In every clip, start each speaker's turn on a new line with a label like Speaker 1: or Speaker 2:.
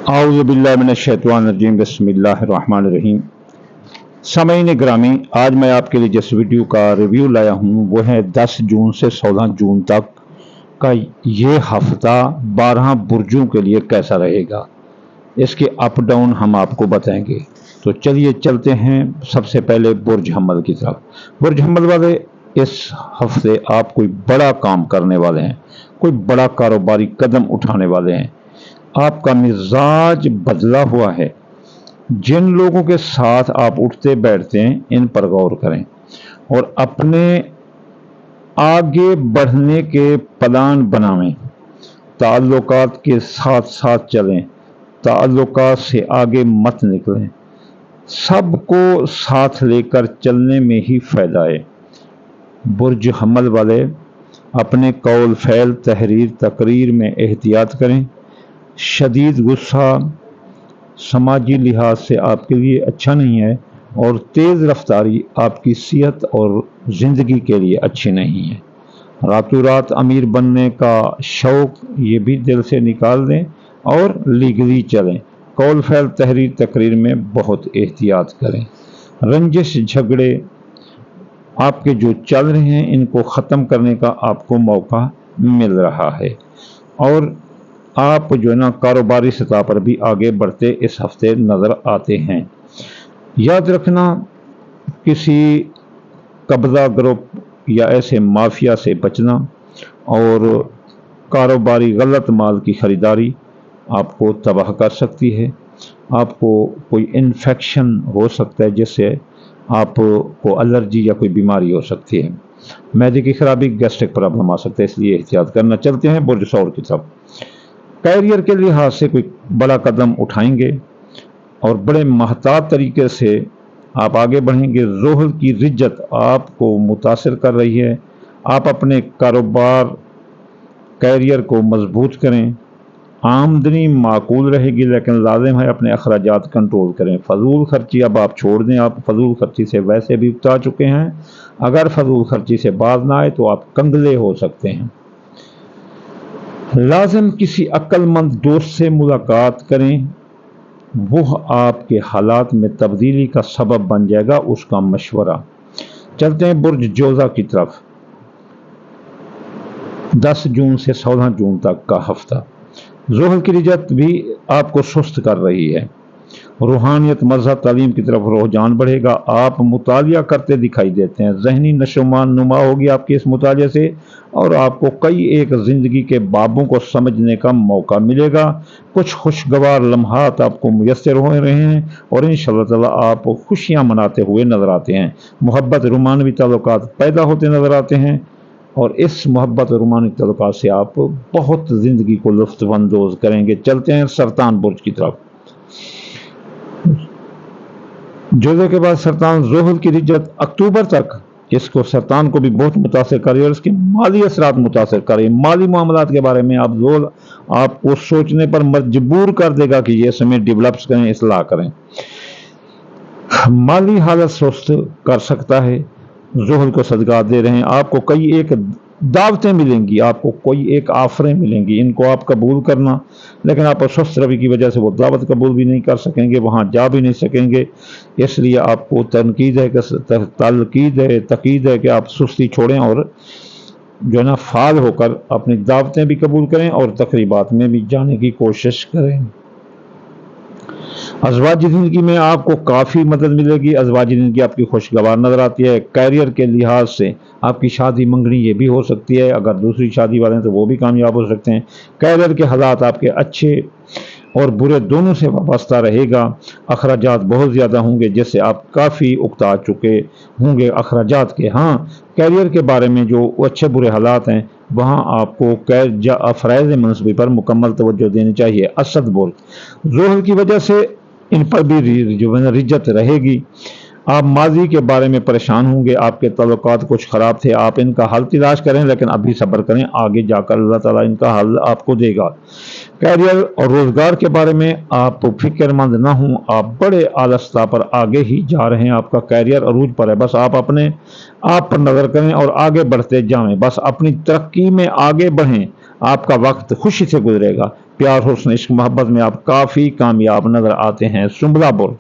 Speaker 1: आऊज़ु बिल्लाहि मिनश्शैतानिर्रजीम बिस्मिल्लाहिर्रहमानिर्रहीम। सामईन ग्रामी, आज मैं आपके लिए जिस वीडियो का रिव्यू लाया हूँ वो है 10 जून से 16 जून तक का ये हफ्ता 12 बुर्जों के लिए कैसा रहेगा। इसके अप डाउन हम आपको बताएंगे। तो चलिए चलते हैं सबसे पहले बुर्ज हम्मल की तरफ। बुर्ज हम्मल वाले, इस हफ्ते आप कोई बड़ा काम करने वाले हैं, कोई बड़ा कारोबारी कदम उठाने वाले हैं। आपका मिजाज बदला हुआ है। जिन लोगों के साथ आप उठते बैठते हैं इन पर गौर करें और अपने आगे बढ़ने के प्लान बनावें। ताल्लुकात के साथ साथ चलें, ताल्लुकात से आगे मत निकलें। सबको साथ लेकर चलने में ही फायदा है। बुर्ज हम्मल वाले अपने कौल फैल तहरीर तकरीर में एहतियात करें। शदीद गुस्सा समाजी लिहाज से आपके लिए अच्छा नहीं है और तेज़ रफ्तारी आपकी सेहत और ज़िंदगी के लिए अच्छी नहीं है। रातों रात अमीर बनने का शौक़ ये भी दिल से निकाल दें और लीगली चलें। कौल फैल तहरीर तकरीर में बहुत एहतियात करें। रंजिश झगड़े आपके जो चल रहे हैं इनको ख़त्म करने का आपको मौका मिल रहा है और आप जो है ना कारोबारी सतह पर भी आगे बढ़ते इस हफ्ते नज़र आते हैं। याद रखना, किसी कब्ज़ा ग्रुप या ऐसे माफिया से बचना और कारोबारी गलत माल की ख़रीदारी आपको तबाह कर सकती है। आपको कोई इन्फेक्शन हो सकता है जिससे आपको एलर्जी या कोई बीमारी हो सकती है। मैदे की खराबी, गैस्ट्रिक प्रॉब्लम आ सकता है, इसलिए एहतियात करना। चलते हैं बुर्ज सौर की तरफ। कैरियर के लिहाज से कोई बड़ा कदम उठाएंगे और बड़े महतात तरीके से आप आगे बढ़ेंगे। ज़ोहल की रिज्जत आपको मुतासिर कर रही है। आप अपने कारोबार कैरियर को मजबूत करें। आमदनी माकूल रहेगी लेकिन लाजिम है अपने अखराजात कंट्रोल करें। फजूल खर्ची अब आप छोड़ दें। आप फजूल खर्ची से वैसे भी उबता चुके हैं। अगर फजूल खर्ची से बाज ना आए तो आप कंगले हो सकते हैं। लाजिम किसी अक्लमंद दोस्त से मुलाकात करें, वो आपके हालात में तब्दीली का सबब बन जाएगा, उसका मशवरा। चलते हैं बुर्ज जोजा की तरफ। 10 जून से 16 जून तक का हफ्ता। ज़ोहल की रिजत भी आपको सुस्त कर रही है। रूहानियत मज़हब तालीम की तरफ रुझान बढ़ेगा। आप मुतालिया करते दिखाई देते हैं। ज़हनी नशोमान नुमा होगी आपके इस मुतालिया से और आपको कई एक ज़िंदगी के बाबों को समझने का मौका मिलेगा। कुछ खुशगवार लम्हात आपको मुयस्सर हो रहे हैं और इंशाअल्लाह ताला आप खुशियाँ मनाते हुए नज़र आते हैं। मोहब्बत रुमानवी ताल्लुकात पैदा होते नज़र आते हैं और इस मोहब्बत रुमानी ताल्लुकात से आप बहुत ज़िंदगी को लुत्फ़अंदोज़ करेंगे। चलते हैं सरतान बुर्ज की तरफ। जोजे के बाद सरतान ज़ोहल की रिज्जत अक्टूबर तक इसको सरतान को भी बहुत मुतासर करे और इसके माली असरात मुतासर करे। माली मामलात के बारे में आप ज़ोहल आपको सोचने पर मजबूर कर देगा कि ये समय डेवलप्स करें, इस्लाह करें। माली हालत सुस्त कर सकता है। ज़ोहल को सदका दे रहे हैं। आपको कई एक दावतें मिलेंगी, आपको कोई एक आफरें मिलेंगी, इनको आप कबूल करना, लेकिन आप सुस्त रवि की वजह से वो दावत कबूल भी नहीं कर सकेंगे, वहाँ जा भी नहीं सकेंगे। इसलिए आपको तकीद है कि आप सुस्ती छोड़ें और जो है ना फाल होकर अपनी दावतें भी कबूल करें और तकरीबात में भी जाने की कोशिश करें। अज़वाजी ज़िंदगी में आपको काफ़ी मदद मिलेगी। अज़वाजी ज़िंदगी आपकी खुशगवार नज़र आती है। कैरियर के लिहाज से आपकी शादी मंगनी ये भी हो सकती है। अगर दूसरी शादी वाले हैं तो वो भी कामयाब हो सकते हैं। कैरियर के हालात आपके अच्छे और बुरे दोनों से वाबस्ता रहेगा। अखराजात बहुत ज़्यादा होंगे जिससे आप काफ़ी उकता चुके होंगे अखराजात के। हाँ, कैरियर के बारे में जो अच्छे बुरे हालात हैं वहाँ आपको फ़राइज़ मनसूबी पर मुकम्मल तवज्जो देनी चाहिए। असद बुर्ज ज़ोहल की वजह से इन पर भी जो है रिज्जत रहेगी। आप माजी के बारे में परेशान होंगे। आपके तल्लुकात कुछ ख़राब थे, आप इनका हल तलाश करें लेकिन अभी सब्र करें, आगे जाकर अल्लाह ताला इनका हल आपको देगा। कैरियर और रोज़गार के बारे में आप फिक्रमंद ना हों। आप बड़े आलस्ता पर आगे ही जा रहे हैं। आपका कैरियर अरूज पर है। बस आप अपने आप पर नज़र करें और आगे बढ़ते जाएं। बस अपनी तरक्की में आगे बढ़ें। आपका वक्त खुशी से गुजरेगा। प्यार हुस्न इश्क मोहब्बत में आप काफ़ी कामयाब नज़र आते हैं। सुंबला बुर्ज,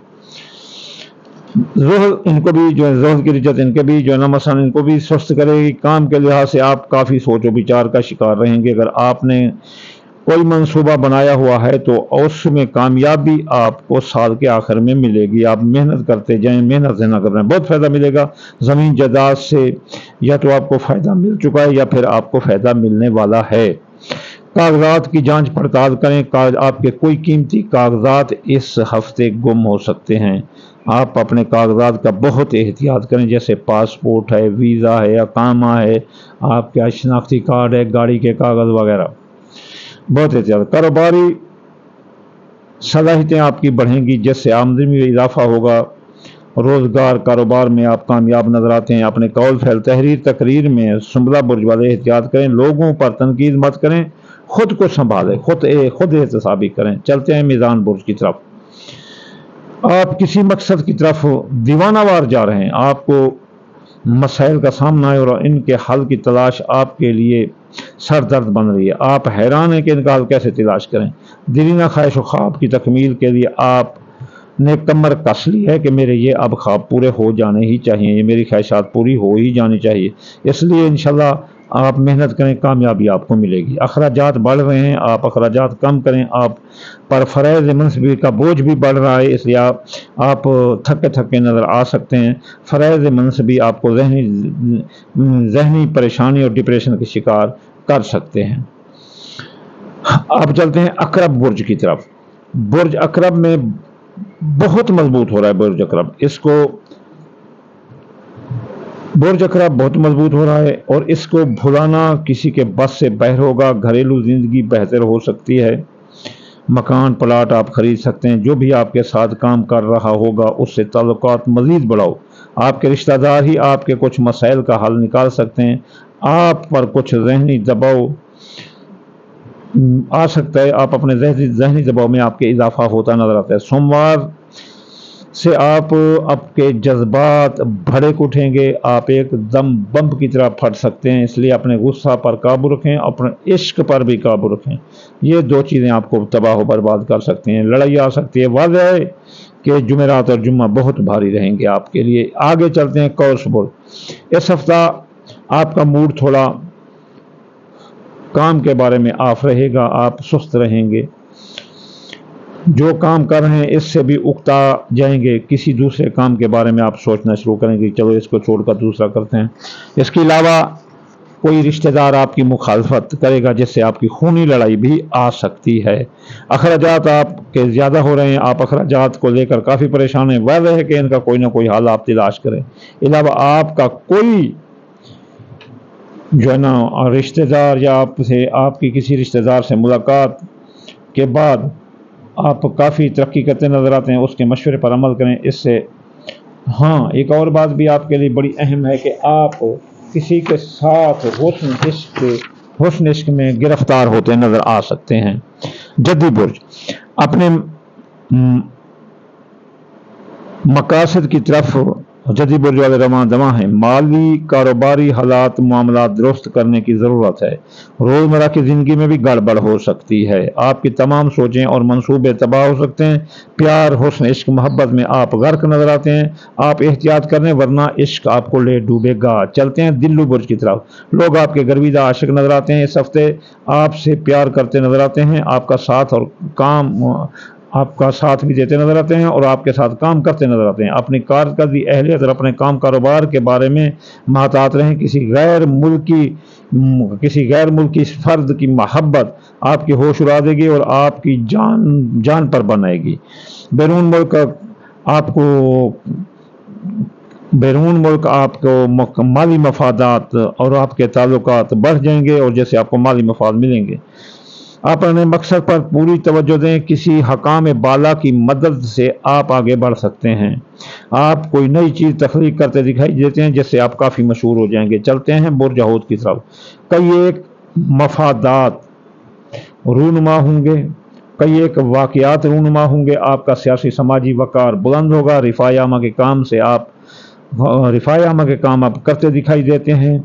Speaker 1: ज़ुहल इनको भी जो है ज़ुहल की रिजत इनके भी जो है ना मसलन इनको भी सुस्त करेगी। काम के लिहाज से आप काफ़ी सोचो विचार का शिकार रहेंगे। अगर आपने कोई मंसूबा बनाया हुआ है तो उसमें कामयाबी आपको साल के आखिर में मिलेगी। आप मेहनत करते जाएं, मेहनत से ना कर रहे हैं, बहुत फ़ायदा मिलेगा। ज़मीन जायदाद से या तो आपको फ़ायदा मिल चुका है या फिर आपको फ़ायदा मिलने वाला है। कागजात की जांच पड़ताल करें, आपके कोई कीमती कागजात इस हफ्ते गुम हो सकते हैं। आप अपने कागजात का बहुत एहतियात करें, जैसे पासपोर्ट है, वीज़ा है, अकामा है, आपका शनाख्ती कार्ड है, गाड़ी के कागज़ वगैरह, बहुत एहतियात। कारोबारी सलाहियतें आपकी बढ़ेंगी, जिससे आमदनी में इजाफा होगा। रोज़गार कारोबार में आप कामयाब नजर आते हैं। अपने कौल फैल तहरीर तकरीर में सुंबला बुर्ज वाले एहतियात करें, लोगों पर तनकीद मत करें, खुद को संभालें, खुद एहतसाबी करें। चलते हैं मीज़ान बुर्ज की तरफ। आप किसी मकसद की तरफ दीवानावार जा रहे हैं, आपको मसाइल का सामना है और इनके हल की तलाश आपके लिए सर दर्द बन रही है। आप हैरान हैं कि इनका हल कैसे तलाश करें। दिलीना ख्वाहिश और ख्वाब की तकमील के लिए आपने कमर कस ली है कि मेरे ये अब ख्वाब पूरे हो जाने ही चाहिए, ये मेरी ख्वाहिशात पूरी हो ही जानी चाहिए। इसलिए इंशाल्लाह आप मेहनत करें, कामयाबी आपको मिलेगी। अखराजात बढ़ रहे हैं, आप अखराजात कम करें। आप पर फ़रज़ मनसबी का बोझ भी बढ़ रहा है, इसलिए आप थके थके नज़र आ सकते हैं। फ़रज़ मनसबी आपको जहनी परेशानी और डिप्रेशन के शिकार कर सकते हैं। अब चलते हैं अकरब बुर्ज की तरफ। बुर्ज अकरब में बहुत मजबूत हो रहा है। बुर्ज अकरब बहुत मजबूत हो रहा है और इसको भुलाना किसी के बस से बाहर होगा। घरेलू जिंदगी बेहतर हो सकती है। मकान प्लाट आप खरीद सकते हैं। जो भी आपके साथ काम कर रहा होगा उससे ताल्लुकात मजीद बढ़ाओ। आपके रिश्तेदार ही आपके कुछ मसाइल का हल निकाल सकते हैं। आप पर कुछ जहनी दबाव आ सकता है, आप अपने जहनी दबाव में आपके इजाफा होता नजर आता है। सोमवार से आपके जज्बात भड़क उठेंगे, आप एकदम बम की तरह फट सकते हैं। इसलिए अपने गुस्सा पर काबू रखें, अपने इश्क पर भी काबू रखें। ये दो चीज़ें आपको तबाह बर्बाद कर सकती हैं। लड़ाई आ सकती है। वाज़ेह है कि जुमेरात और जुम्मा बहुत भारी रहेंगे आपके लिए। आगे चलते हैं कौस बुर्ज। इस हफ्ता आपका मूड थोड़ा काम के बारे में ऑफ रहेगा, आप सुस्त रहेंगे। जो काम कर रहे हैं इससे भी उकता जाएंगे। किसी दूसरे काम के बारे में आप सोचना शुरू करेंगे, चलो इसको छोड़कर दूसरा करते हैं। इसके अलावा कोई रिश्तेदार आपकी मुखालफत करेगा, जिससे आपकी खूनी लड़ाई भी आ सकती है। अखराजात आपके ज़्यादा हो रहे हैं, आप अखराजात को लेकर काफ़ी परेशान हैं। वह है कि इनका कोई ना कोई हल आप तलाश करें। अलावा आपका कोई जो है ना रिश्तेदार या आपकी किसी रिश्तेदार से मुलाकात के बाद आप काफ़ी तरक्की करते नज़र आते हैं, उसके मशवरे पर अमल करें। इससे हाँ, एक और बात भी आपके लिए बड़ी अहम है कि आप किसी के साथ हुस्न इश्क में गिरफ्तार होते नज़र आ सकते हैं। जद्दी बुर्ज अपने मकासद की तरफ जद्दी बुर्ज वाले रवां दवा हैं। माली कारोबारी हालात मामला दुरुस्त करने की ज़रूरत है। रोज़मर्रा की ज़िंदगी में भी गड़बड़ हो सकती है। आपकी तमाम सोचें और मंसूबे तबाह हो सकते हैं। प्यार हुस्न इश्क मोहब्बत में आप गर्क नज़र आते हैं। आप एहतियात करें वरना इश्क आपको ले डूबेगा। चलते हैं दिल्लू बुर्ज की तरफ। लोग आपके गर्विदा आशिक नज़र आते हैं। इस हफ्ते आपसे प्यार करते नज़र आते हैं। आपका साथ भी देते नजर आते हैं और आपके साथ काम करते नजर आते हैं। अपनी कारकर्दगी अहलियत और अपने काम कारोबार के बारे में महतात रहें। किसी गैर मुल्की फर्द की मोहब्बत आपकी होश उड़ा देगी और आपकी जान पर बनाएगी। बैरून मुल्क आपको माली मफादात और आपके ताल्लुकात बढ़ जाएंगे और जैसे आपको माली मफाद मिलेंगे। आप अपने मकसद पर पूरी तवज्जो दें। किसी हकाम बाला की मदद से आप आगे बढ़ सकते हैं। आप कोई नई चीज़ तख्लीक करते दिखाई देते हैं, जिससे आप काफ़ी मशहूर हो जाएंगे। चलते हैं बुर्ज हूद की तरफ। कई एक मफादात रूनुमा होंगे, कई एक वाक़यात रूनुमा होंगे। आपका सियासी समाजी वक़ार बुलंद होगा। रिफ़ायामा के काम से आप रफ़ाए आमा के काम आप करते दिखाई देते हैं।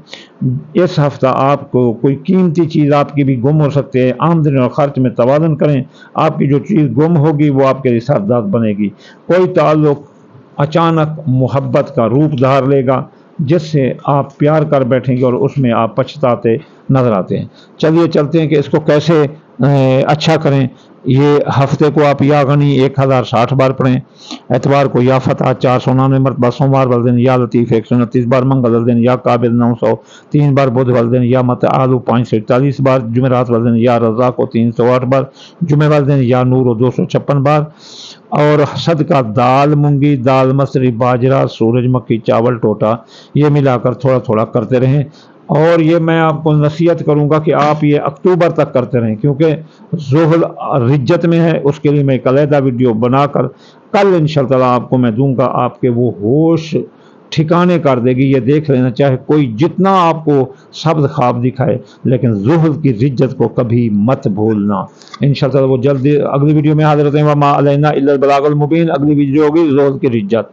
Speaker 1: इस हफ्ता आपको कोई कीमती चीज़ आपकी भी गुम हो सकती है। आमदनी और खर्च में तवाज़ुन करें, आपकी जो चीज़ गुम होगी वो आपके लिए सरदर्द बनेगी। कोई ताल्लुक़ अचानक मोहब्बत का रूप धार लेगा जिससे आप प्यार कर बैठेंगे और उसमें आप पछताते नज़र आते हैं। चलिए चलते हैं कि इसको कैसे अच्छा करें। ये हफ्ते को आप या गनी 1060 बार पढ़ें, एतवार को या फतह 499 मरतबा, सोमवार वाले दिन या लतीफ़ 129 बार, मंगल वाले दिन या काबिल 903 बार, बुध वाले दिन या मत आलू 541 बार, जुमेरात वाले दिन या रज़ा को 308 बार, जुमे वाले दिन या नूर 256 बार। और सदका दाल मूंगी, दाल मसरी, बाजरा, सूरजमुखी, चावल, टोटा, ये मिलाकर थोड़ा थोड़ा करते रहें। और ये मैं आपको नसीहत करूंगा कि आप ये अक्टूबर तक करते रहें, क्योंकि ज़ुहल रिज्जत में है। उसके लिए मैं एक अलहदा वीडियो बनाकर कल इंशाअल्लाह आपको मैं दूंगा। आपके वो होश ठिकाने कर देगी। ये देख लेना, चाहे कोई जितना आपको शब्द ख्वाब दिखाए, लेकिन ज़ुहल की रिज्जत को कभी मत भूलना। इंशाअल्लाह वो जल्दी अगली वीडियो में हाजिर होते हैं। वमा अलैना इल्लल बलागुल मुबीन। अगली वीडियो होगी ज़ुहल की रिज्जत।